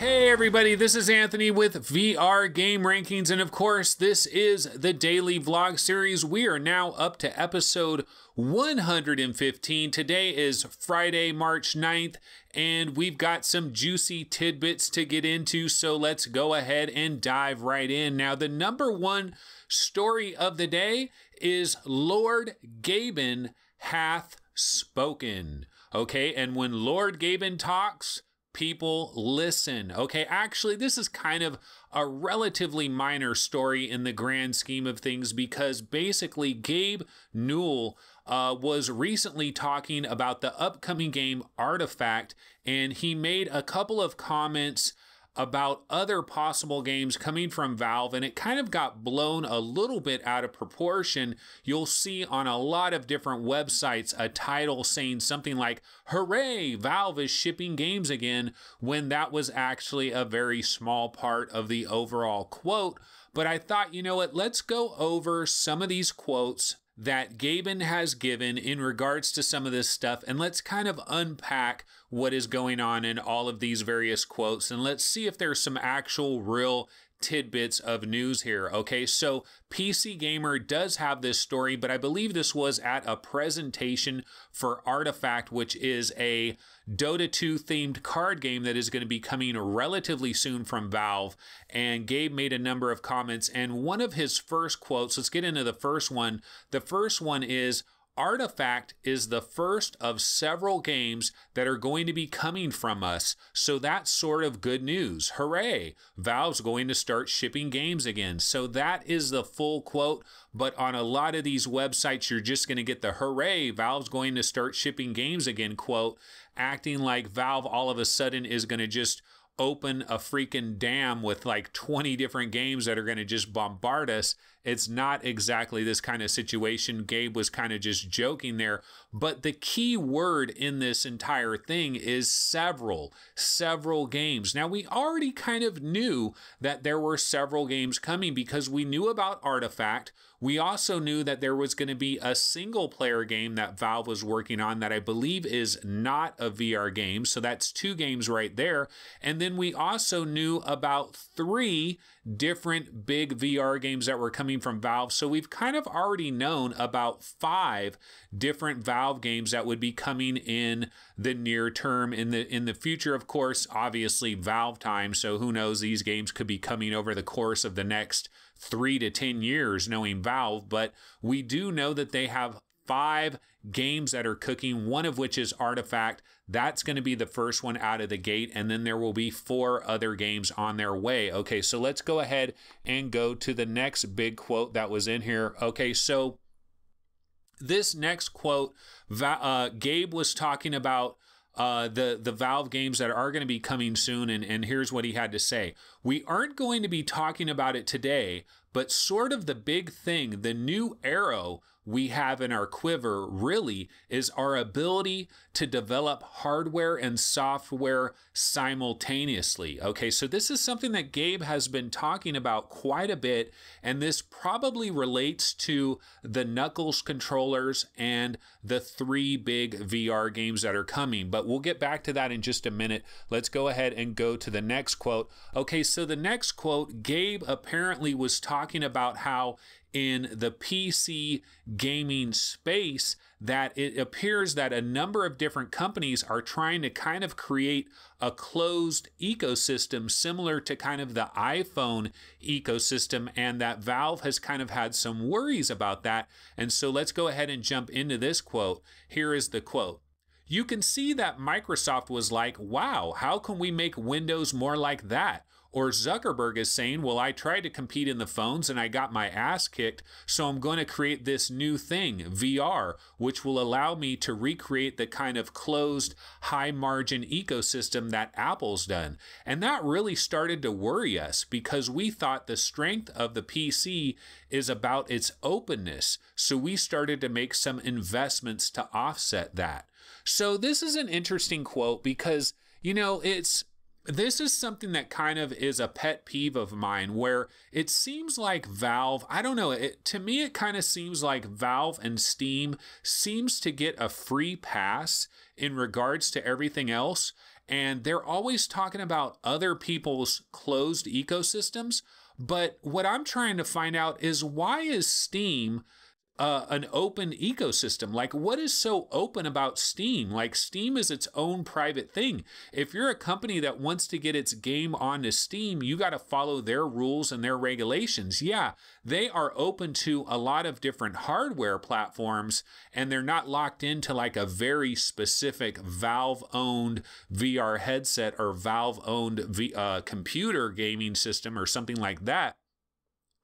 Hey everybody, this is Anthony with VR Game Rankings, and of course, this is the daily vlog series. We are now up to episode 115. Today is Friday, March 9th, and we've got some juicy tidbits to get into, so let's go ahead and dive right in. Now, the number one story of the day is Lord Gaben hath spoken. Okay, and when Lord Gaben talks, people listen. Okay, actually, this is kind of a relatively minor story in the grand scheme of things, because basically Gabe Newell was recently talking about the upcoming game Artifact, and he made a couple of comments about other possible games coming from Valve, and it kind of got blown a little bit out of proportion. You'll see on a lot of different websites a title saying something like, "Hooray, Valve is shipping games again," when that was actually a very small part of the overall quote. But I thought, you know what, let's go over some of these quotes that Gaben has given in regards to some of this stuff, and let's kind of unpack what is going on in all of these various quotes, and let's see if there's some actual real tidbits of news here. Okay, so PC Gamer does have this story, but I believe this was at a presentation for Artifact, which is a Dota 2 themed card game that is going to be coming relatively soon from Valve. And Gabe made a number of comments, and one of his first quotes, let's get into the first one. The first one is, "Artifact is the first of several games that are going to be coming from us, so that's sort of good news. Hooray! Valve's going to start shipping games again." So that is the full quote, but on a lot of these websites, you're just going to get the "Hooray! Valve's going to start shipping games again" quote, acting like Valve all of a sudden is going to just open a freaking dam with like 20 different games that are going to just bombard us. It's not exactly this kind of situation. Gabe was kind of just joking there, but the key word in this entire thing is several games. Now, we already kind of knew that there were several games coming because we knew about Artifact. We also knew that there was going to be a single player game that Valve was working on that I believe is not a VR game. So that's 2 games right there. And then we also knew about 3 different big VR games that were coming from Valve. So we've kind of already known about 5 different Valve games that would be coming in the near term. In the future, of course, obviously Valve time. So who knows, these games could be coming over the course of the next 3 to 10 years, knowing Valve. But we do know that they have 5 games that are cooking, one of which is Artifact. That's going to be the first one out of the gate, and then there will be 4 other games on their way. Okay, so let's go ahead and go to the next big quote that was in here. Okay, so this next quote, Gabe was talking about the Valve games that are going to be coming soon, and here's what he had to say. "We aren't going to be talking about it today, but sort of the big thing, the new arrow we have in our quiver really is our ability to develop hardware and software simultaneously." Okay, so this is something that Gabe has been talking about quite a bit, and this probably relates to the Knuckles controllers and the 3 big VR games that are coming, but we'll get back to that in just a minute. Let's go ahead and go to the next quote. Okay, so the next quote, Gabe apparently was talking about how in the PC gaming space that it appears that a number of different companies are trying to kind of create a closed ecosystem similar to kind of the iPhone ecosystem, and that Valve has kind of had some worries about that. And so let's go ahead and jump into this quote. Here is the quote. "You can see that Microsoft was like, wow, how can we make Windows more like that? Or Zuckerberg is saying, well, I tried to compete in the phones and I got my ass kicked, so I'm going to create this new thing, VR, which will allow me to recreate the kind of closed, high-margin ecosystem that Apple's done." And that really started to worry us because we thought the strength of the PC is about its openness. So we started to make some investments to offset that. So this is an interesting quote because, you know, this is something that kind of is a pet peeve of mine, where it seems like Valve, I don't know, to me it kind of seems like Valve and Steam seems to get a free pass in regards to everything else. and they're always talking about other people's closed ecosystems. But what I'm trying to find out is, why is Steam an open ecosystem? Like, what is so open about Steam? Like, Steam is its own private thing. If you're a company that wants to get its game onto Steam, you got to follow their rules and their regulations. Yeah, they are open to a lot of different hardware platforms, and they're not locked into like a very specific Valve-owned VR headset or Valve-owned computer gaming system or something like that.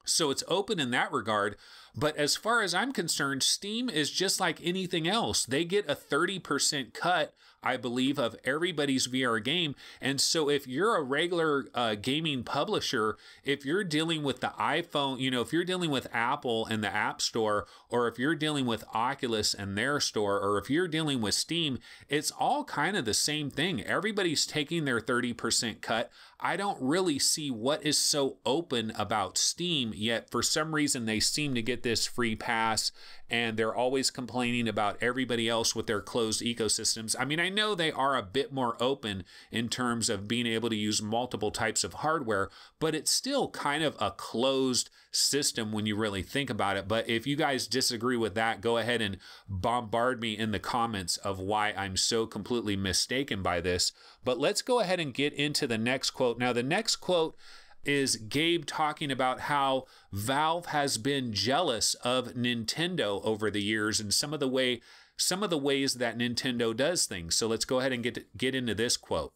So it's open in that regard. But as far as I'm concerned, Steam is just like anything else. They get a 30% cut, I believe, of everybody's VR game. And so if you're a regular gaming publisher, if you're dealing with the iPhone, you know, if you're dealing with Apple and the App Store, or if you're dealing with Oculus and their store, or if you're dealing with Steam, it's all kind of the same thing. Everybody's taking their 30% cut. I don't really see what is so open about Steam, yet for some reason they seem to get this free pass, and they're always complaining about everybody else with their closed ecosystems. I mean, I know they are a bit more open in terms of being able to use multiple types of hardware, but it's still kind of a closed system when you really think about it. But if you guys disagree with that, go ahead and bombard me in the comments of why I'm so completely mistaken by this. But let's go ahead and get into the next quote. Now, the next quote is Gabe talking about how Valve has been jealous of Nintendo over the years and some of the ways that Nintendo does things. So let's go ahead and get into this quote.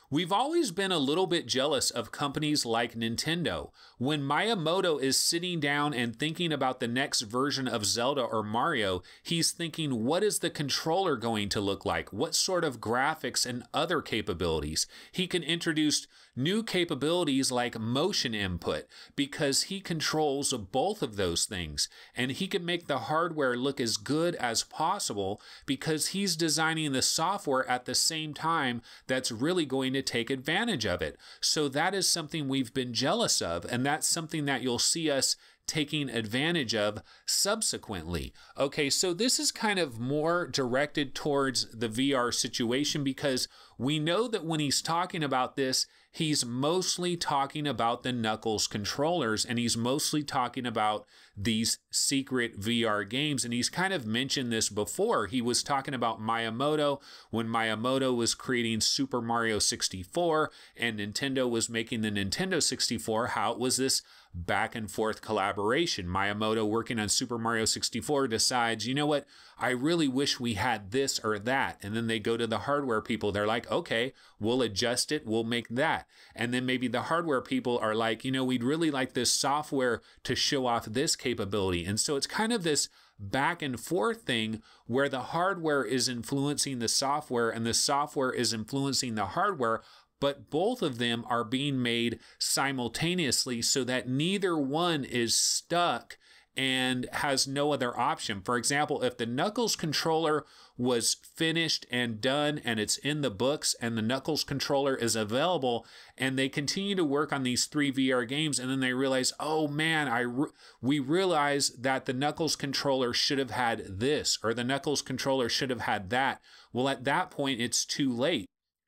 We've always been a little bit jealous of companies like Nintendo. When Miyamoto is sitting down and thinking about the next version of Zelda or Mario, he's thinking, what is the controller going to look like? What sort of graphics and other capabilities? He can introduce new capabilities like motion input because he controls both of those things, and he can make the hardware look as good as possible because he's designing the software at the same time that's really going to take advantage of it. So that is something we've been jealous of, and that's something that you'll see us taking advantage of subsequently. Okay, so this is kind of more directed towards the VR situation, because we know that when he's talking about this, he's mostly talking about the Knuckles controllers, and he's mostly talking about these secret VR games. And he's kind of mentioned this before. He was talking about Miyamoto when Miyamoto was creating Super Mario 64 and Nintendo was making the Nintendo 64, how it was this back and forth collaboration. Miyamoto, working on Super Mario 64, decides, you know what, I really wish we had this or that. And then they go to the hardware people. They're like, okay, we'll adjust it. We'll make that. And then maybe the hardware people are like, you know, we'd really like this software to show off this capability. And so it's kind of this back and forth thing where the hardware is influencing the software and the software is influencing the hardware, but both of them are being made simultaneously so that neither one is stuck and has no other option. For example, if the Knuckles controller was finished and done and it's in the books and the Knuckles controller is available and they continue to work on these 3 VR games, and then they realize, oh man, we realize that the Knuckles controller should have had this, or the Knuckles controller should have had that. Well, at that point, it's too late.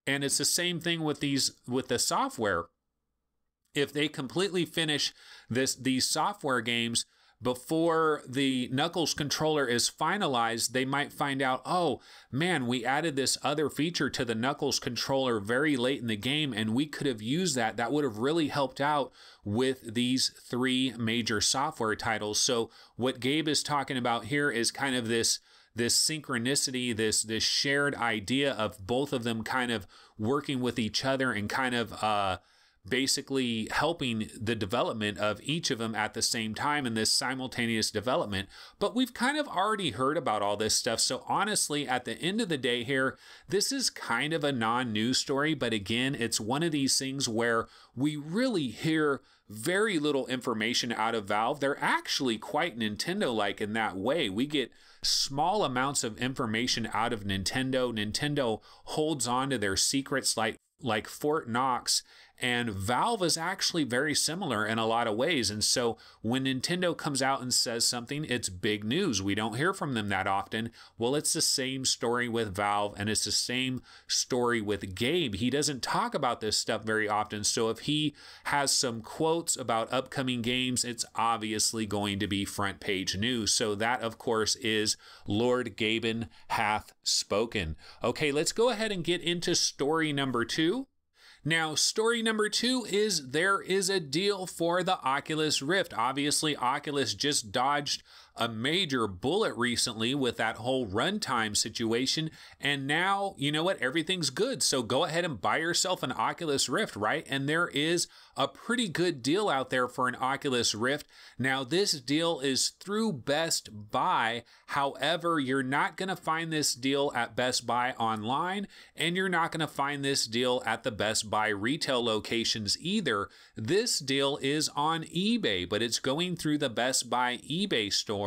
And it's the same thing with the software. If they completely finish these software games before the Knuckles controller is finalized, they might find out, oh man, we added this other feature to the Knuckles controller very late in the game, and we could have used that. That would have really helped out with these 3 major software titles. So what Gabe is talking about here is kind of this synchronicity, this shared idea of both of them kind of working with each other and kind of basically helping the development of each of them at the same time in this simultaneous development. But we've kind of already heard about all this stuff. So honestly, at the end of the day here, this is kind of a non-news story. But again, it's one of these things where we really hear very little information out of Valve. They're actually quite Nintendo-like in that way. We get small amounts of information out of Nintendo. Nintendo holds on to their secrets like Fort Knox, And Valve is actually very similar in a lot of ways. And so when Nintendo comes out and says something, it's big news. We don't hear from them that often. Well, it's the same story with Valve, and it's the same story with Gabe. He doesn't talk about this stuff very often. So if he has some quotes about upcoming games, it's obviously going to be front page news. So that, of course, is Lord Gaben hath spoken. Okay, let's go ahead and get into story number 2. Now, story number 2 is there is a deal for the Oculus Rift. Obviously, Oculus just dodged a major bullet recently with that whole runtime situation. And now, you know what? Everything's good. So go ahead and buy yourself an Oculus Rift, right? And there is a pretty good deal out there for an Oculus Rift. Now, this deal is through Best Buy. However, you're not going to find this deal at Best Buy online, and you're not going to find this deal at the Best Buy retail locations either. This deal is on eBay, but it's going through the Best Buy eBay store.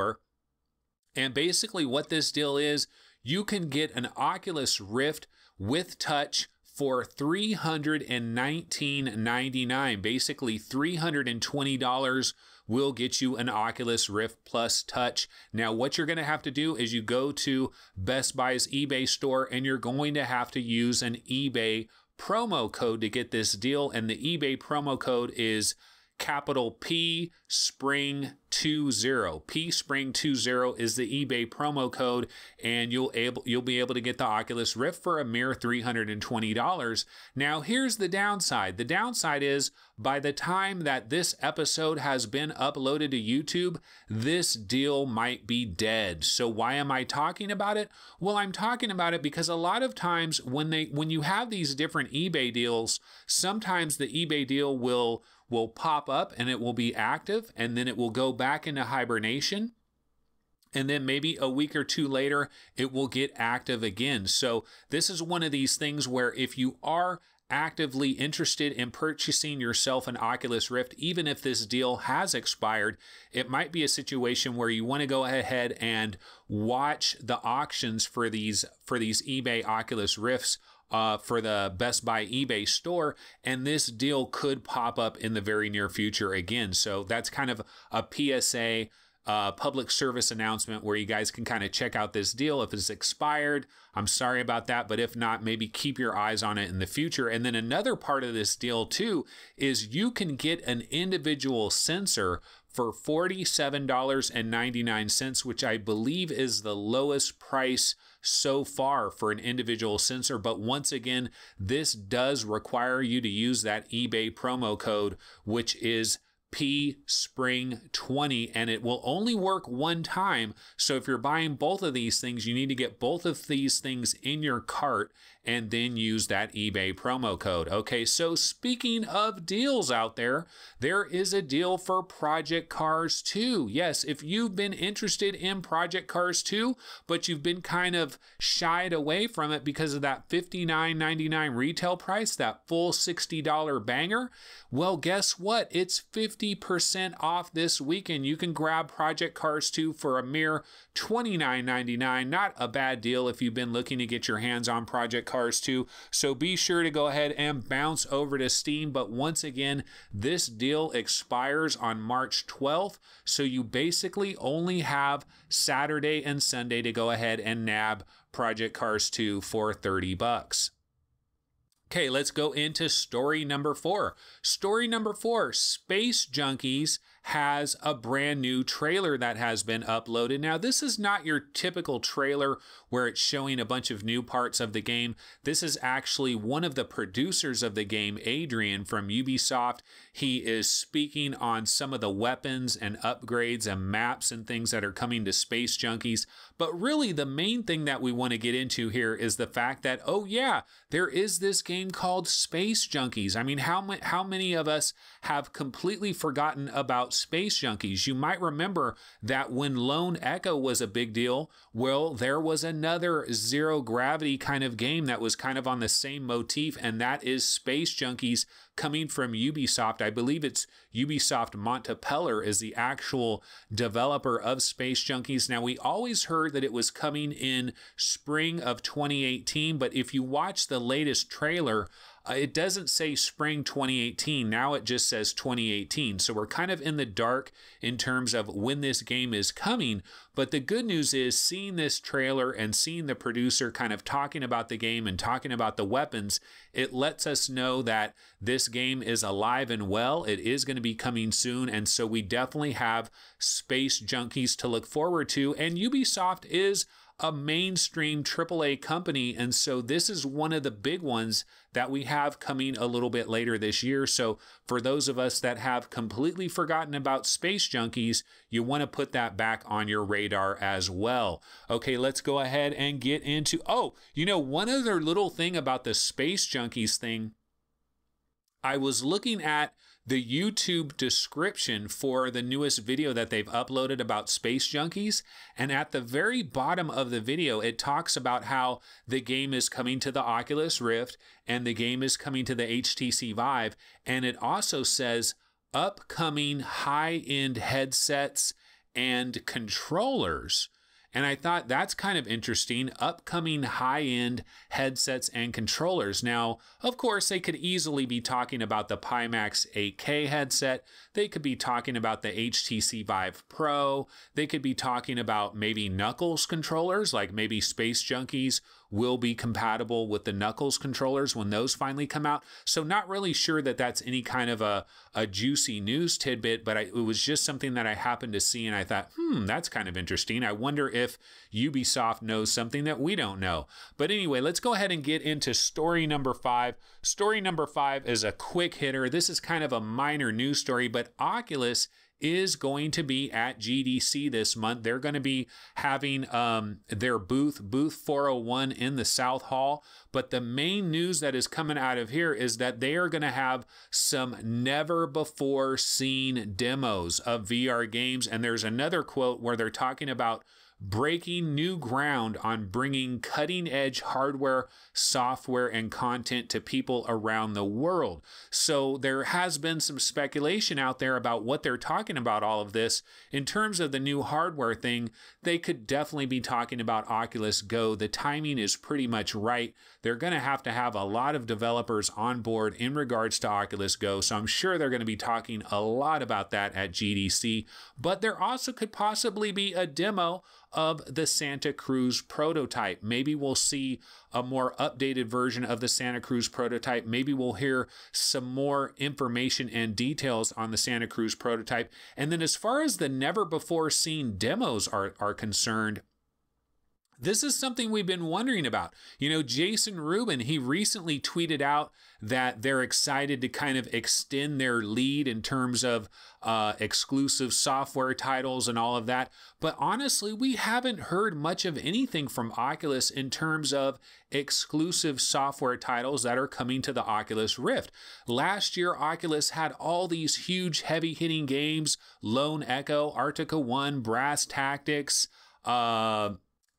And basically what this deal is, you can get an Oculus Rift with touch for $319.99. Basically $320 will get you an Oculus Rift plus touch. Now, what you're going to have to do is you go to Best Buy's eBay store, and you're going to have to use an eBay promo code to get this deal. And the eBay promo code is capital P Spring 20. P Spring 20 is the eBay promo code, and you'll be able to get the Oculus Rift for a mere $320. Now, here's the downside. The downside is by the time that this episode has been uploaded to YouTube, this deal might be dead. So why am I talking about it? Well, I'm talking about it because a lot of times when you have these different eBay deals, sometimes the eBay deal will pop up and it will be active, and then it will go back into hibernation. And then maybe a week or two later, it will get active again. So this is one of these things where if you are actively interested in purchasing yourself an Oculus Rift, even if this deal has expired, it might be a situation where you want to go ahead and watch the auctions for these eBay Oculus Rifts for the Best Buy eBay store, and this deal could pop up in the very near future again. So that's kind of a PSA, public service announcement where you guys can kind of check out this deal. If it's expired, I'm sorry about that, but if not, maybe keep your eyes on it in the future. And then another part of this deal too is you can get an individual sensor for $47.99, which I believe is the lowest price so far for an individual sensor. But once again, this does require you to use that eBay promo code, which is P Spring 20, and it will only work one time. So if you're buying both of these things, you need to get both of these things in your cart and then use that eBay promo code. Okay, so speaking of deals out there, there is a deal for Project Cars 2. Yes, if you've been interested in Project Cars 2, but you've been kind of shied away from it because of that $59.99 retail price, that full $60 banger, well, guess what? It's 50% off this weekend. You can grab Project Cars 2 for a mere $29.99. Not a bad deal if you've been looking to get your hands on Project Cars 2. So be sure to go ahead and bounce over to Steam. But once again, this deal expires on March 12th. So you basically only have Saturday and Sunday to go ahead and nab Project Cars 2 for $30. Okay, let's go into story number 4. Story number 4, Space Junkies has a brand new trailer that has been uploaded. Now, this is not your typical trailer where it's showing a bunch of new parts of the game. This is actually one of the producers of the game, Adrian from Ubisoft. He is speaking on some of the weapons and upgrades and maps and things that are coming to Space Junkies. But really, the main thing that we want to get into here is the fact that, oh yeah, there is this game called Space Junkies. I mean, how many of us have completely forgotten about Space Junkies? You might remember that when Lone Echo was a big deal, well, there was another zero gravity kind of game that was kind of on the same motif, and that is Space Junkies coming from Ubisoft. I believe it's Ubisoft Montpellier is the actual developer of Space Junkies. Now, we always heard that it was coming in spring of 2018, but if you watch the latest trailer, it doesn't say spring 2018. Now it just says 2018. So we're kind of in the dark in terms of when this game is coming. But the good news is, seeing this trailer and seeing the producer kind of talking about the game and talking about the weapons, it lets us know that this game is alive and well. It is going to be coming soon. And so we definitely have Space Junkies to look forward to. And Ubisoft is a mainstream AAA company, and so this is one of the big ones that we have coming a little bit later this year. So for those of us that have completely forgotten about Space Junkies, you want to put that back on your radar as well. Okay, let's go ahead and get into, one other little thing about the Space Junkies thing. I was looking at the YouTube description for the newest video that they've uploaded about Space Junkies, and at the very bottom of the video, it talks about how the game is coming to the Oculus Rift and the game is coming to the HTC Vive, and it also says upcoming high-end headsets and controllers. And I thought that's kind of interesting, upcoming high-end headsets and controllers. Now, of course, they could easily be talking about the Pimax 8K headset. They could be talking about the HTC Vive Pro. They could be talking about maybe Knuckles controllers, like maybe Space Junkies will be compatible with the Knuckles controllers when those finally come out. So not really sure that that's any kind of a juicy news tidbit, but it was just something that I happened to see, and I thought, that's kind of interesting. I wonder if Ubisoft knows something that we don't know. But anyway, let's go ahead and get into story number 5. Story number 5 is a quick hitter. This is kind of a minor news story, but Oculus is going to be at GDC this month. They're going to be having their booth 401 in the South Hall. But the main news that is coming out of here is that they are going to have some never before seen demos of VR games. And there's another quote where they're talking about breaking new ground on bringing cutting-edge hardware, software, and content to people around the world. So there has been some speculation out there about what they're talking about all of this. In terms of the new hardware thing, they could definitely be talking about Oculus Go. The timing is pretty much right. They're going to have a lot of developers on board in regards to Oculus Go, so I'm sure they're going to be talking a lot about that at GDC. But there also could possibly be a demo of the Santa Cruz prototype. Maybe we'll see a more updated version of the Santa Cruz prototype. Maybe we'll hear some more information and details on the Santa Cruz prototype. And then as far as the never before seen demos are concerned, this is something we've been wondering about. Jason Rubin, he recently tweeted out that they're excited to kind of extend their lead in terms of exclusive software titles and all of that. But honestly, we haven't heard much of anything from Oculus in terms of exclusive software titles that are coming to the Oculus Rift. Last year, Oculus had all these huge heavy-hitting games: Lone Echo, Arctica 1, Brass Tactics,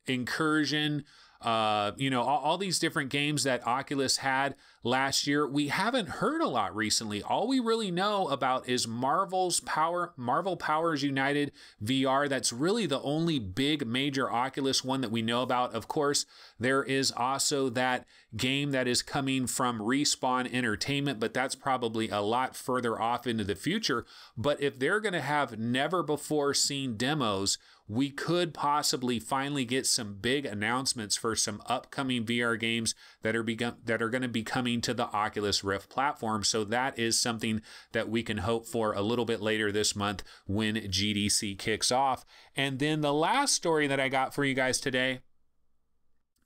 Incursion, all these different games that Oculus had last year. We haven't heard a lot recently. All we really know about is Marvel Powers United VR. That's really the only big major Oculus one that we know about. Of course, there is also that game that is coming from Respawn Entertainment, but that's probably a lot further off into the future. But if they're going to have never before seen demos, we could possibly finally get some big announcements for some upcoming VR games that are going to be coming to the Oculus Rift platform. So that is something that we can hope for a little bit later this month when GDC kicks off. And then the last story that I got for you guys today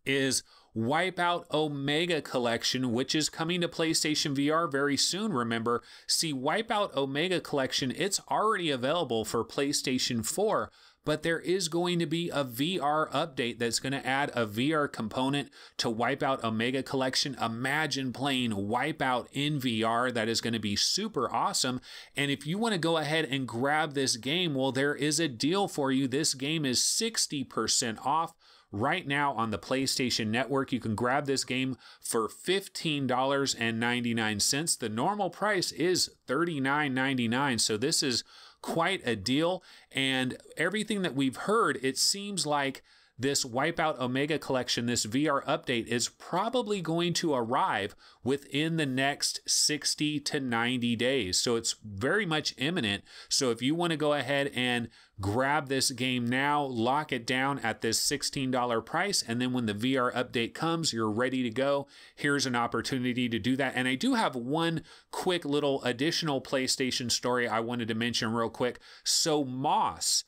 is Wipeout Omega Collection, which is coming to PlayStation VR very soon. Remember, see, Wipeout Omega Collection, it's already available for PlayStation 4, but there is going to be a VR update that's going to add a VR component to Wipeout Omega Collection. Imagine playing Wipeout in VR. That is going to be super awesome. And if you want to go ahead and grab this game, well, there is a deal for you. This game is 60% off right now on the PlayStation Network. You can grab this game for $15.99. The normal price is $39.99, so this is quite a deal. And everything that we've heard, it seems like this Wipeout Omega Collection, this VR update, is probably going to arrive within the next 60 to 90 days. So it's very much imminent. So if you want to go ahead and grab this game now, lock it down at this $16 price, and then when the VR update comes, you're ready to go. Here's an opportunity to do that. And I do have one quick little additional PlayStation story I wanted to mention real quick. So Moss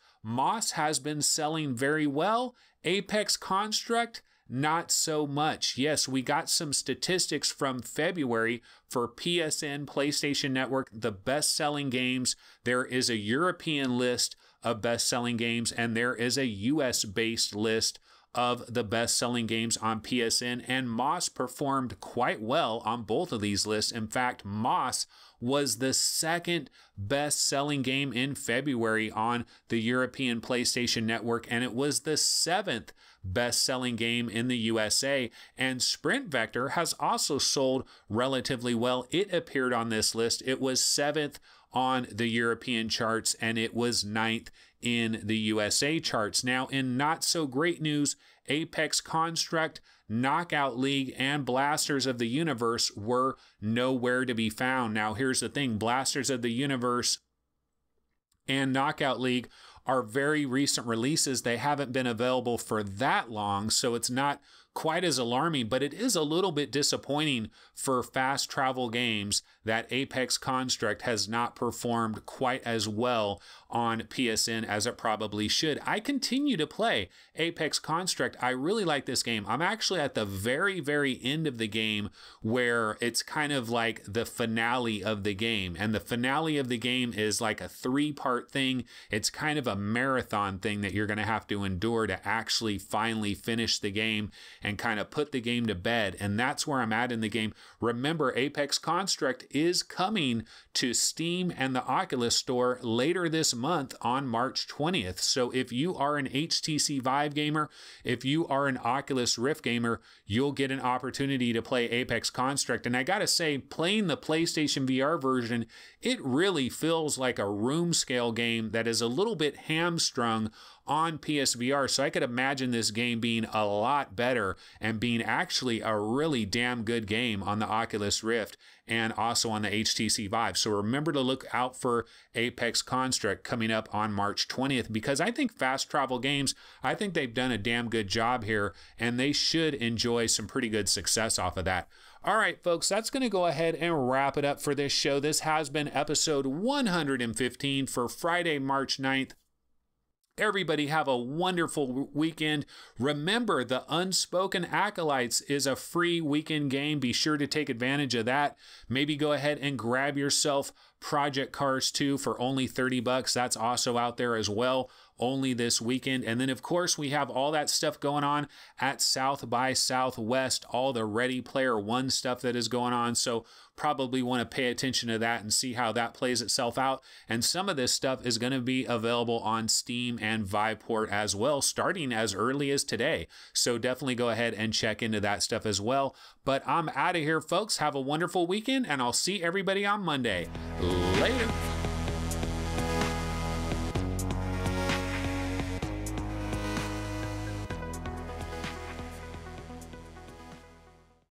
has been selling very well. Apex Construct, not so much. Yes, we got some statistics from February for PSN, PlayStation Network, the best-selling games. There is a European list of best-selling games, and there is a US-based list of the best-selling games on PSN, and Moss performed quite well on both of these lists. In fact, Moss was the second best-selling game in February on the European PlayStation Network, and it was the seventh best-selling game in the USA. And Sprint Vector has also sold relatively well. It appeared on this list. It was seventh on the European charts, and it was ninth in the USA charts. Now, in not so great news, Apex Construct, Knockout League, and Blasters of the Universe were nowhere to be found. Now, here's the thing. Blasters of the Universe and Knockout League are very recent releases. They haven't been available for that long, so it's not quite as alarming, but it is a little bit disappointing for fast travel games that Apex Construct has not performed quite as well on PSN as it probably should. I continue to play Apex Construct. I really like this game. I'm actually at the very, very end of the game where it's kind of like the finale of the game. And the finale of the game is like a three-part thing. It's kind of a marathon thing that you're going to have to endure to actually finally finish the game and kind of put the game to bed. And that's where I'm at in the game. Remember, Apex Construct is coming to Steam and the Oculus store later this month on March 20th. So if you are an HTC Vive gamer, if you are an Oculus Rift gamer, you'll get an opportunity to play Apex Construct. And I gotta say, playing the PlayStation VR version, it really feels like a room scale game that is a little bit hamstrung on PSVR. So I could imagine this game being a lot better and being actually a really damn good game on the Oculus Rift and also on the HTC Vive. So remember to look out for Apex Construct coming up on March 20th, because I think fast travel games, I think they've done a damn good job here, and they should enjoy some pretty good success off of that. All right, folks, that's going to go ahead and wrap it up for this show. This has been episode 115 for Friday, March 9th. Everybody have a wonderful weekend. Remember, the Unspoken Acolytes is a free weekend game. Be sure to take advantage of that. Maybe go ahead and grab yourself Project Cars 2 for only $30. That's also out there as well, only this weekend. And then, of course, we have all that stuff going on at South by Southwest, all the Ready Player One stuff that is going on. So probably want to pay attention to that and see how that plays itself out. And some of this stuff is going to be available on Steam and Viveport as well, starting as early as today. So definitely go ahead and check into that stuff as well. But I'm out of here, folks. Have a wonderful weekend, and I'll see everybody on Monday. Later.